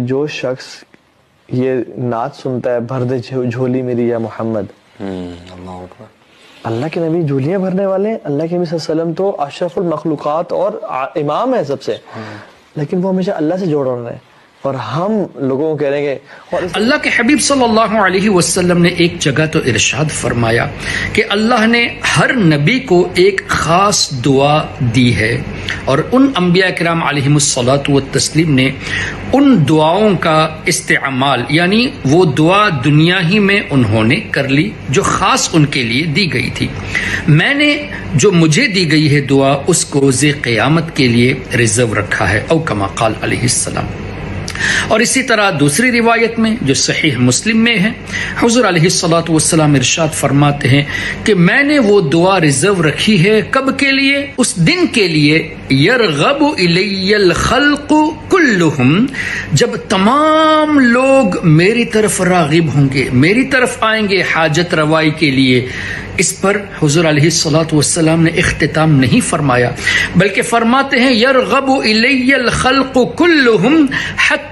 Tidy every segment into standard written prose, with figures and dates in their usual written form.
جو شخص یہ نعت سنتا ہے بھر دے جھولی میری یا محمد، اللہ اکبر، اللہ کے نبی جھولیاں بھرنے والے ہیں. اللہ کے نبی صلی اللہ علیہ وسلم تو اشرف المخلوقات اور امام ہے سب سے، لیکن وہ ہمیشہ اللہ سے جوڑ رہے ہیں، اور ہم لوگوں کو کہہ رہے ہیں کہ اللہ کے حبیب صلی اللہ علیہ وسلم نے ایک جگہ تو ارشاد فرمایا کہ اللہ نے ہر نبی کو ایک خاص دعا دی ہے، اور ان انبیاء کرام علیہم الصلاۃ والتسلیم نے ان دعاؤں کا استعمال، یعنی وہ دعا دنیا ہی میں انہوں نے کر لی جو خاص ان کے لیے دی گئی تھی. میں نے جو مجھے دی گئی ہے دعا اس کو ذی قیامت کے لیے ریزرو رکھا ہے، او کما قال علیہ السلام. اور اسی طرح دوسری روایت میں جو صحیح مسلم میں ہے، حضور علیہ الصلوۃ والسلام ارشاد فرماتے ہیں کہ میں نے وہ دعا ریزرو رکھی ہے کب کے لیے؟ اس دن کے لیے یرغب الی الخلق کلہم، جب تمام لوگ میری طرف راغب ہوں گے، میری طرف آئیں گے حاجت روائی کے لیے. اس پر حضور علیہ الصلوۃ والسلام نے اختتام نہیں فرمایا، بلکہ فرماتے ہیں یرغب الی الخلق کلہم حتی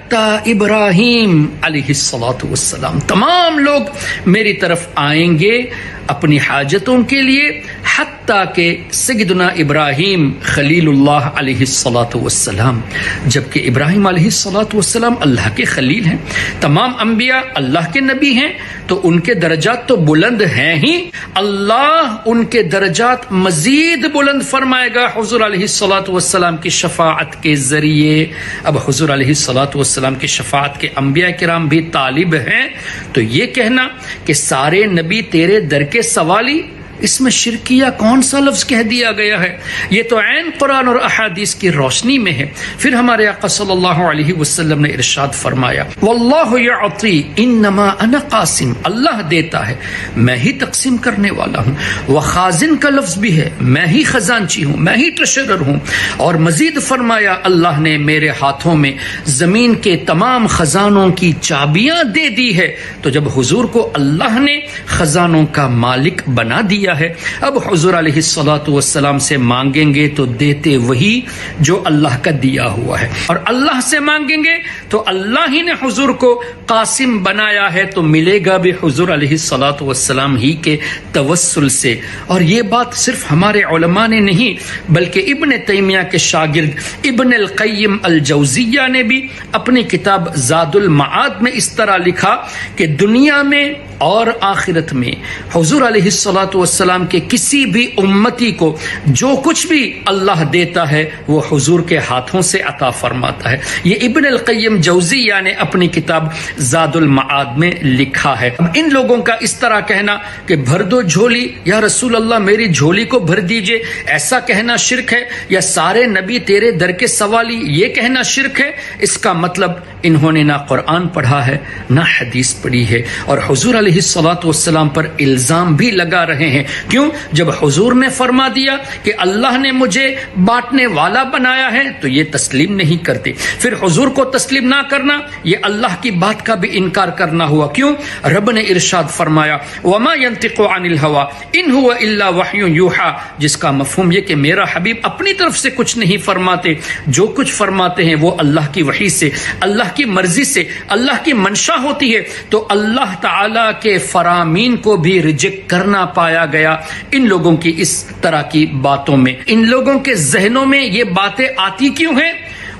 ابراہیم علیہ الصلوۃ والسلام، تمام لوگ میری طرف آئیں گے اپنی حاجتوں کے لیے، حتیٰ کہ سیدنا ابراہیم خلیل اللہ علیہ الصلوۃ والسلام، جبکہ ابراہیم علیہ الصلوۃ والسلام اللہ کے خلیل ہیں، تمام انبیاء اللہ کے نبی ہیں، تو ان کے درجات تو بلند ہیں ہی، اللہ ان کے درجات مزید بلند فرمائے گا حضور علیہ الصلوۃ والسلام کی شفاعت کے ذریعے. اب حضور علیہ الصلوۃ والسلام کی شفاعت کے انبیاء کرام بھی طالب ہیں، تو یہ کہنا کہ سارے نبی تیرے در کے سوالی، اس میں شرکیہ کون سا لفظ کہہ دیا گیا ہے؟ یہ تو عین قرآن اور احادیث کی روشنی میں ہے. پھر ہمارے آقا صلی اللہ علیہ وسلم نے ارشاد فرمایا واللہ یعطی انما انا قاسم، اللہ دیتا ہے میں ہی تقسیم کرنے والا ہوں. وخازن کا لفظ بھی ہے، میں ہی خزانچی ہوں، میں ہی ٹریشرر ہوں. اور مزید فرمایا اللہ نے میرے ہاتھوں میں زمین کے تمام خزانوں کی چابیاں دے دی ہے. تو جب حضور کو اللہ نے خزانوں کا مالک بنا دیا ہے، اب حضور علیہ الصلوۃ والسلام سے مانگیں گے تو دیتے وہی جو اللہ کا دیا ہوا ہے، اور اللہ سے مانگیں گے تو اللہ ہی نے حضور کو قاسم بنایا ہے، تو ملے گا بھی حضور علیہ الصلوۃ والسلام ہی کے توسل سے. اور یہ بات صرف ہمارے علماء نے نہیں بلکہ ابن تیمیہ کے شاگرد ابن القیم الجوزیہ نے بھی اپنی کتاب زاد المعاد میں اس طرح لکھا کہ دنیا میں اور آخرت میں حضور علیہ الصلوۃ والسلام کے کسی بھی امتی کو جو کچھ بھی اللہ دیتا ہے وہ حضور کے ہاتھوں سے عطا فرماتا ہے. یہ ابن القیم جوزیہ نے اپنی کتاب زاد المعاد میں لکھا ہے. اب ان لوگوں کا اس طرح کہنا کہ بھر دو جھولی یا رسول اللہ میری جھولی کو بھر دیجئے، ایسا کہنا شرک ہے، یا سارے نبی تیرے در کے سوالی، یہ کہنا شرک ہے. اس کا مطلب انہوں نے نہ قرآن پڑھا ہے نہ حدیث پڑھی ہے، اور حضور علیہ الصلوۃ والسلام پر الزام بھی لگا رہے ہیں. کیوں؟ جب حضور نے فرما دیا کہ اللہ نے مجھے بانٹنے والا بنایا ہے تو یہ تسلیم نہیں کرتے. پھر حضور کو تسلیم نہ کرنا یہ اللہ کی بات کا بھی انکار کرنا ہوا. کیوں؟ رب نے ارشاد فرمایا وما ينطق عن الهوى ان هو الا وحی یوحى، جس کا مفہوم یہ کہ میرا حبیب اپنی طرف سے کچھ نہیں فرماتے، جو کچھ فرماتے ہیں وہ اللہ کی وحی سے، اللہ کی مرضی سے، اللہ کی منشا ہوتی ہے. تو اللہ تعالی کے فرامین کو بھی ریجیکٹ کرنا پایا گیا ان لوگوں کی اس طرح کی باتوں میں. ان لوگوں کے ذہنوں میں یہ باتیں آتی کیوں ہیں؟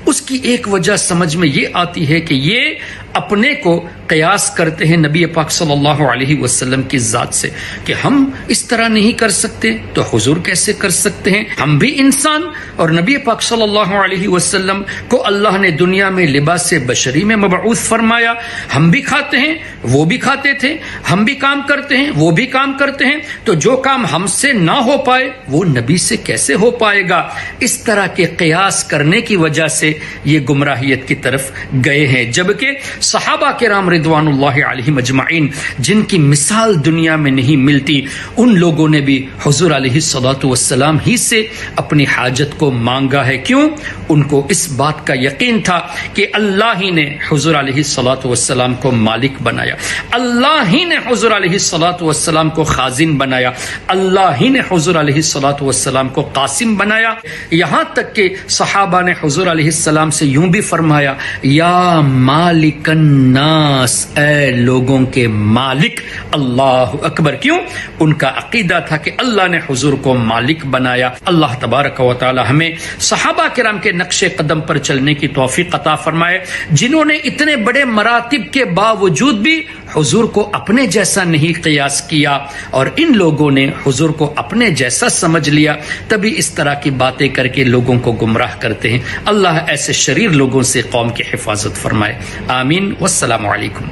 اس کی ایک وجہ سمجھ میں یہ آتی ہے کہ یہ اپنے کو قیاس کرتے ہیں نبی پاک صلی اللہ علیہ وسلم کی ذات سے کہ ہم اس طرح نہیں کر سکتے تو حضور کیسے کر سکتے ہیں؟ ہم بھی انسان، اور نبی پاک صلی اللہ علیہ وسلم کو اللہ نے دنیا میں لباس بشری میں مبعوث فرمایا. ہم بھی کھاتے ہیں، وہ بھی کھاتے تھے، ہم بھی کام کرتے ہیں، وہ بھی کام کرتے ہیں، تو جو کام ہم سے نہ ہو پائے وہ نبی سے کیسے ہو پائے گا؟ اس طرح کے قیاس کرنے کی وجہ سے یہ گمراہیت کی طرف گئے ہیں. جبکہ صحابہ کرام رضوانullah علیہم اجمعین جن کی مثال دنیا میں نہیں ملتی، ان لوگوں نے بھی حضور علیہ الصلوۃ والسلام ہی سے اپنی حاجت کو مانگا ہے۔ کیوں؟ ان کو اس بات کا یقین تھا کہ اللہ ہی نے حضور علیہ الصلوۃ والسلام کو مالک بنایا، اللہ ہی نے حضور علیہ الصلوۃ والسلام کو خازن بنایا، اللہ ہی نے حضور علیہ الصلوۃ والسلام کو قاسم بنایا۔ یہاں تک کہ صحابہ نے حضور علیہ السلام سے یوں بھی فرمایا، یا مالک الناس، اے لوگوں کے مالک۔ اللہ اکبر۔ کیوں؟ ان کا عقیدہ تھا کہ اللہ نے حضور کو مالک بنایا۔ اللہ تبارک و تعالی ہمیں صحابہ کرام کے نقش قدم پر چلنے کی توفیق عطا فرمائے، جنہوں نے اتنے بڑے مراتب کے باوجود بھی حضور کو اپنے جیسا نہیں قیاس کیا، اور ان لوگوں نے حضور کو اپنے جیسا سمجھ لیا، تبھی اس طرح کی باتیں کر کے لوگوں کو گمراہ کرتے ہیں۔ اللہ ایسے شریر لوگوں سے قوم کی حفاظت فرمائے، آمین۔ والسلام علیکم۔